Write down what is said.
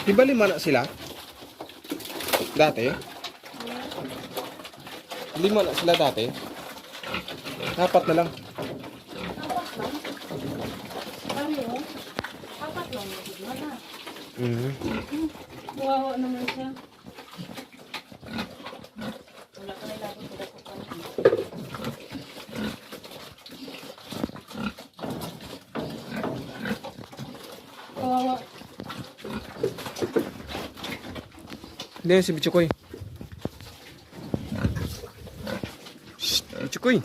Di ba 5 na sila? Dati? 5 na sila dati? 4 na lang. 4 lang? Ano? 4 lang. Wala. Wawa naman siya. Wala ka nilapot ko dapat pa. Wawa. Hindi, si Bichukoy. Shhh, Bichukoy.